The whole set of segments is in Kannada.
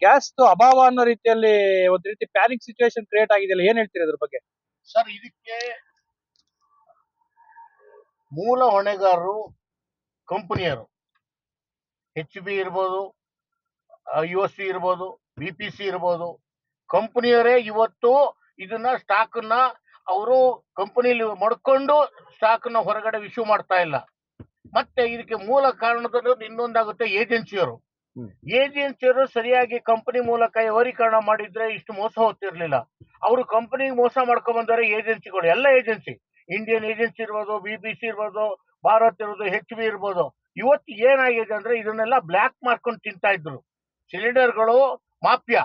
ಗ್ಯಾಸ್ ಅಭಾವ ಅನ್ನೋ ರೀತಿಯಲ್ಲಿ ಒಂದ್ ರೀತಿ ಪ್ಯಾನಿಕ್ ಸಿಚುವೇಶನ್ ಕ್ರಿಯೇಟ್ ಆಗಿದೆಯಲ್ಲ, ಏನ್ ಹೇಳ್ತೀರಿ ಅದ್ರ ಬಗ್ಗೆ? ಸರ್, ಇದಕ್ಕೆ ಮೂಲ ಹೊಣೆಗಾರರು ಕಂಪನಿಯರು, HB ಇರ್ಬೋದು, USC ಇರ್ಬೋದು, BPC ಇರ್ಬೋದು. ಕಂಪನಿಯವರೇ ಇವತ್ತು ಇದನ್ನ ಸ್ಟಾಕ್ನ ಅವರು ಕಂಪನಿಲಿ ಮಡ್ಕೊಂಡು ಸ್ಟಾಕ್ನ ಹೊರಗಡೆ ಇಶ್ಯೂ ಮಾಡ್ತಾ ಇಲ್ಲ. ಮತ್ತೆ ಇದಕ್ಕೆ ಮೂಲ ಕಾರಣದಲ್ಲಿ ಇನ್ನೊಂದಾಗುತ್ತೆ, ಏಜೆನ್ಸಿಯರು ಸರಿಯಾಗಿ ಕಂಪನಿ ಮೂಲಕ ವ್ಯವಹಾರೀಕರಣ ಮಾಡಿದ್ರೆ ಇಷ್ಟು ಮೋಸ ಹೋಗ್ತಿರ್ಲಿಲ್ಲ. ಅವರು ಕಂಪನಿಗೆ ಮೋಸ ಮಾಡ್ಕೊಂಡ್ ಬಂದರೆ ಏಜೆನ್ಸಿಗಳು, ಎಲ್ಲ ಏಜೆನ್ಸಿ, ಇಂಡಿಯನ್ ಏಜೆನ್ಸಿ ಇರ್ಬೋದು, BBC ಇರ್ಬೋದು, ಭಾರತ್ ಇರ್ಬೋದು, HB ಇರ್ಬೋದು. ಇವತ್ತು ಏನಾಗಿದೆ ಅಂದ್ರೆ ಇದನ್ನೆಲ್ಲ ಬ್ಲ್ಯಾಕ್ ಮಾಡ್ಕೊಂಡು ತಿಂತಾ ಇದ್ರು. ಸಿಲಿಂಡರ್ಗಳು ಮಾಫಿಯಾ,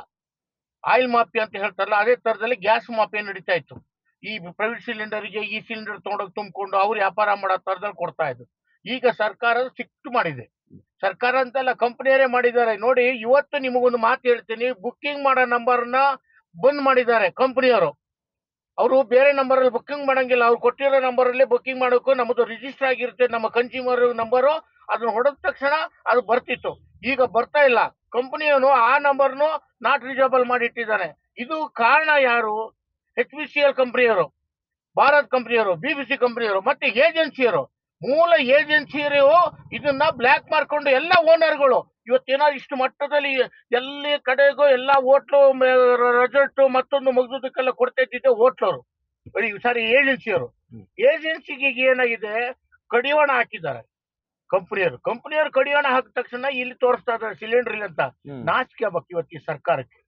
ಆಯಿಲ್ ಮಾಫಿಯಾ ಅಂತ ಹೇಳ್ತಾರಲ್ಲ, ಅದೇ ತರದಲ್ಲಿ ಗ್ಯಾಸ್ ಮಾಫಿಯಾ ನಡೀತಾ ಇತ್ತು. ಈ ಪ್ರೈವೇಟ್ ಸಿಲಿಂಡರ್ಗೆ ಈ ಸಿಲಿಂಡರ್ ತಗೊಂಡೋಗಿ ತುಂಬಿಕೊಂಡು ಅವ್ರು ವ್ಯಾಪಾರ ಮಾಡೋ ತರದಲ್ಲಿ ಕೊಡ್ತಾ ಇದ್ರು. ಈಗ ಸರ್ಕಾರ ಸ್ಟ್ರಿಕ್ಟ್ ಮಾಡಿದೆ. ಸರ್ಕಾರ ಅಂತೆಲ್ಲ ಕಂಪನಿಯವರೇ ಮಾಡಿದ್ದಾರೆ. ನೋಡಿ, ಇವತ್ತು ನಿಮಗೊಂದು ಮಾತು ಹೇಳ್ತೀನಿ, ಬುಕ್ಕಿಂಗ್ ಮಾಡೋ ನಂಬರ್ನ ಬಂದ್ ಮಾಡಿದ್ದಾರೆ ಕಂಪನಿಯವರು. ಅವರು ಬೇರೆ ನಂಬರ್ ಅಲ್ಲಿ ಬುಕ್ಕಿಂಗ್ ಮಾಡಂಗಿಲ್ಲ. ಅವ್ರು ಕೊಟ್ಟಿರೋ ನಂಬರ್ ಅಲ್ಲಿ ಬುಕ್ಕಿಂಗ್ ಮಾಡೋಕ್ಕೂ ನಮ್ಮದು ರಿಜಿಸ್ಟರ್ ಆಗಿರುತ್ತೆ, ನಮ್ಮ ಕನ್ಸ್ಯೂಮರ್ ನಂಬರು. ಅದನ್ನ ಹೊಡೆದ ತಕ್ಷಣ ಅದು ಬರ್ತಿತ್ತು, ಈಗ ಬರ್ತಾ ಇಲ್ಲ. ಕಂಪನಿಯವನು ಆ ನಂಬರ್ನು ನಾಟ್ ರೀಚಬಲ್ ಮಾಡಿ ಇಟ್ಟಿದ್ದಾನೆ. ಇದು ಕಾರಣ ಯಾರು? HPCL ಕಂಪನಿಯವರು, ಭಾರತ್ ಕಂಪನಿಯವರು, BBC ಕಂಪನಿಯವರು, ಮತ್ತೆ ಏಜೆನ್ಸಿಯರು. ಮೂಲ ಏಜೆನ್ಸಿಯರು ಇದನ್ನ ಬ್ಲ್ಯಾಕ್ ಮಾಡ್ಕೊಂಡು ಎಲ್ಲ ಓನರ್ಗಳು ಇವತ್ತೇನಾದ್ರು ಇಷ್ಟು ಮಟ್ಟದಲ್ಲಿ ಎಲ್ಲಿ ಕಡೆಗೂ ಎಲ್ಲ ಹೋಟ್ಲು ರೆಸಾರ್ಟ್ ಮತ್ತೊಂದು ಮುಗ್ದಕ್ಕೆಲ್ಲ ಕೊಡ್ತಾ ಇದ್ದಿದ್ದೆ ಹೋಟ್ಲವರು, ಸಾರಿ ಏಜೆನ್ಸಿಯವರು. ಏಜೆನ್ಸಿಗೆ ಏನಾಗಿದೆ, ಕಡಿವಾಣ ಹಾಕಿದ್ದಾರೆ ಕಂಪನಿಯವರು ಕಡಿವಾಣ ಹಾಕಿದ ತಕ್ಷಣ ಇಲ್ಲಿ ತೋರಿಸ್ತಾ ಇದ್ದಾರೆ ಸಿಲಿಂಡರ್ ಇಲ್ಲ ಅಂತ. ನಾಚಿಕೆ ಆಗ್ಬೇಕು ಇವತ್ತು ಈ ಸರ್ಕಾರಕ್ಕೆ.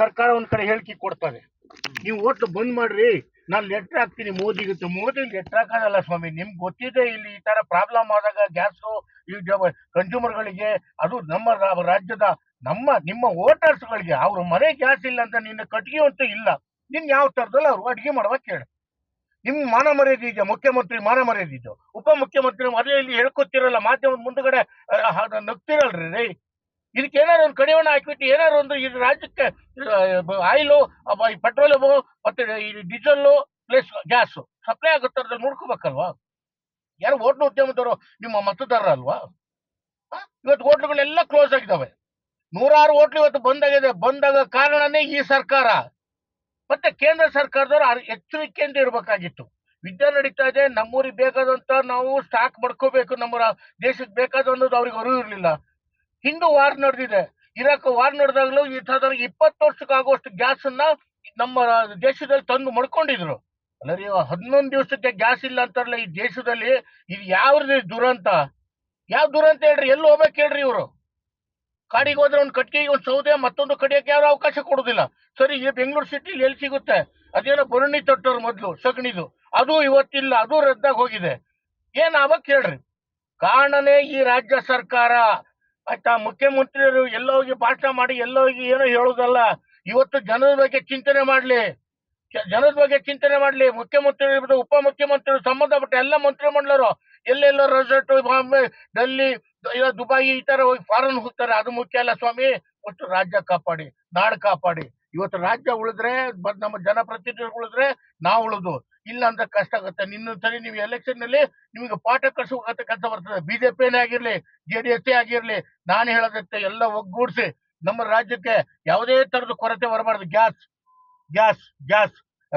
ಸರ್ಕಾರ ಒಂದ್ ಕಡೆ ಹೇಳಿಕೆ ಕೊಡ್ತಾರೆ, ನೀವು ಹೋಟ್ಲು ಬಂದ್ ಮಾಡ್ರಿ, ನಾನು ಲೆಟರ್ ಹಾಕ್ತೀನಿ ಮೋದಿಗೆ. ಮೋದಿ ಲೆಟರ್ ಹಾಕೋದಲ್ಲ ಸ್ವಾಮಿ, ನಿಮ್ಗೆ ಗೊತ್ತಿದೆ ಇಲ್ಲಿ ಈ ತರ ಪ್ರಾಬ್ಲಮ್ ಆದಾಗ ಗ್ಯಾಸು ಈ ಕನ್ಸ್ಯೂಮರ್ಗಳಿಗೆ, ಅದು ನಮ್ಮ ರಾಜ್ಯದ ನಿಮ್ಮ ವೋಟರ್ಸ್ಗಳಿಗೆ, ಅವ್ರ ಮನೆ ಗ್ಯಾಸ್ ಇಲ್ಲ ಅಂತ ನಿನ್ನ ಕಟ್ಟಿಗೆ ಅಂತೂ ಇಲ್ಲ, ನಿನ್ ಯಾವ ತರದಲ್ಲಿ ಅವ್ರು ಅಡಿಗೆ ಮಾಡ್ಬೇಕು ಹೇಳಿ. ನಿಮ್ ಮಾನ ಮರ್ಯಾದೆ ಇದೆಯಾ? ಮುಖ್ಯಮಂತ್ರಿ ಮಾನ ಮರ್ಯಾದೆ ಇದ್ದು, ಉಪಮುಖ್ಯಮಂತ್ರಿ ಅದೇ ಇಲ್ಲಿ ಹೇಳ್ಕೊತಿರಲ್ಲ, ಮಾಧ್ಯಮದ ಮುಂದುಗಡೆ ನಗ್ತಿರಲ್ರಿ. ಇದಕ್ಕೆ ಏನಾದ್ರು ಒಂದು ಕಡಿವಾಣ ಹಾಕ್ಬಿಟ್ಟು ಏನಾದ್ರು ಒಂದು ಇದು ರಾಜ್ಯಕ್ಕೆ ಆಯಿಲು, ಪೆಟ್ರೋಲ್ ಮತ್ತೆ ಡೀಸೆಲ್ ಪ್ಲಸ್ ಗ್ಯಾಸ್ ಸಪ್ಲೈ ಆಗುತ್ತೆ ನೋಡ್ಕೋಬೇಕಲ್ವಾ? ಯಾರು ಹೋಟ್ಲು ಉದ್ಯಮದವರು ನಿಮ್ಮ ಮತದಾರ ಅಲ್ವಾ? ಇವತ್ತು ಹೋಟ್ಲುಗಳೆಲ್ಲ ಕ್ಲೋಸ್ ಆಗಿದ್ದಾವೆ, 106 ಹೋಟ್ಲು ಇವತ್ತು ಬಂದಾಗಿದೆ. ಬಂದಾಗ ಕಾರಣನೇ ಈ ಸರ್ಕಾರ. ಮತ್ತೆ ಕೇಂದ್ರ ಸರ್ಕಾರದವರು ಎಚ್ಚರಿಕೆಯಿಂದ ಇರಬೇಕಾಗಿತ್ತು. ಯುದ್ಧ ನಡೀತಾ ಇದೆ, ನಮ್ಮೂರಿಗೆ ಬೇಕಾದಂತ ನಾವು ಸ್ಟಾಕ್ ಮಾಡ್ಕೋಬೇಕು, ನಮ್ಮ ದೇಶಕ್ಕೆ ಬೇಕಾದ ಅನ್ನೋದು ಅವ್ರಿಗೆ ಅರಿವು ಇರಲಿಲ್ಲ. ಹಿಂದೂ ವಾರ್ ನಡೆದಿದೆ, ಇರಾಕ್ ವಾರ್ ನಡೆದಾಗಲೂ ಈ ತರ 20 ವರ್ಷಕ್ಕಾಗುವಷ್ಟು ಗ್ಯಾಸ್ ಅನ್ನ ನಮ್ಮ ದೇಶದಲ್ಲಿ ತಂದು ಮಡ್ಕೊಂಡಿದ್ರು. ಅಲ್ಲರಿ, 11 ದಿವಸಕ್ಕೆ ಗ್ಯಾಸ್ ಇಲ್ಲ ಅಂತಾರಲ್ಲ ಈ ದೇಶದಲ್ಲಿ. ಇದು ಯಾವ ದುರಂತ? ಯಾವ ದುರಂತ ಹೇಳ್ರಿ? ಎಲ್ಲಿ ಹೋಗ್ಬೇಕು ಹೇಳ್ರಿ? ಇವರು ಕಾಡಿಗೆ ಹೋದ್ರೆ ಒಂದು ಕಟ್ಟಿಗೆ ಒಂದು ಸೌದೆ ಮತ್ತೊಂದು ಕಡಿಯಕ್ಕೆ ಯಾರು ಅವಕಾಶ ಕೊಡುದಿಲ್ಲ. ಸರಿ, ಈ ಬೆಂಗಳೂರು ಸಿಟಿಲಿ ಎಲ್ಲಿ ಸಿಗುತ್ತೆ? ಅದೇನೋ ಬರಣಿ ತೊಟ್ಟರು ಮೊದ್ಲು ಸಗಣಿದು, ಅದು ಇವತ್ತಿಲ್ಲ, ಅದು ರದ್ದಾಗಿ ಹೋಗಿದೆ. ಏನ್ ಆಗ್ಬೇಕು ಹೇಳ್ರಿ? ಕಾರಣನೇ ಈ ರಾಜ್ಯ ಸರ್ಕಾರ. ಆಯ್ತಾ? ಮುಖ್ಯಮಂತ್ರಿಯರು ಎಲ್ಲೋಗಿ ಭಾಷಣ ಮಾಡಿ ಎಲ್ಲೋಗಿ ಏನೋ ಹೇಳುದಲ್ಲ, ಇವತ್ತು ಜನರ ಬಗ್ಗೆ ಚಿಂತನೆ ಮಾಡ್ಲಿ. ಮುಖ್ಯಮಂತ್ರಿ ಇರ್ಬೋದು, ಉಪಮುಖ್ಯಮಂತ್ರಿ, ಸಂಬಂಧಪಟ್ಟ ಎಲ್ಲ ಮಂತ್ರಿಮಂಡಲರು ಎಲ್ಲೆಲ್ಲೋ ರೆಸಾರ್ಟ್, ಬಾಂಬೆ, ಡೆಲ್ಲಿ, ದುಬೈ ಈ ತರ ಹೋಗಿ ಫಾರಿನ್ ಹೋಗ್ತಾರೆ. ಅದು ಮುಖ್ಯ ಅಲ್ಲ ಸ್ವಾಮಿ. ಒಟ್ಟು ರಾಜ್ಯ ಕಾಪಾಡಿ, ನಾಡು ಕಾಪಾಡಿ. ಇವತ್ತು ರಾಜ್ಯ ಉಳಿದ್ರೆ, ನಮ್ಮ ಜನಪ್ರತಿನಿಧಿಗಳು ಉಳಿದ್ರೆ ನಾವು ಉಳಿದು, ಇಲ್ಲ ಅಂದ್ರೆ ಕಷ್ಟ ಆಗುತ್ತೆ. ಸರಿ, ನೀವು ಎಲೆಕ್ಷನ್ ನಲ್ಲಿ ನಿಮಗೆ ಪಾಠ ಕಲಿಸುವಂತ ಕೆಲಸ ಬರ್ತದೆ. BJP ಆಗಿರ್ಲಿ, JDS ಆಗಿರ್ಲಿ, ನಾನು ಹೇಳೋದಕ್ಕೆ ಎಲ್ಲ ಒಗ್ಗೂಡಿಸಿ ನಮ್ಮ ರಾಜ್ಯಕ್ಕೆ ಯಾವುದೇ ತರದ ಕೊರತೆ ಬರಬಾರ್ದು. ಗ್ಯಾಸ್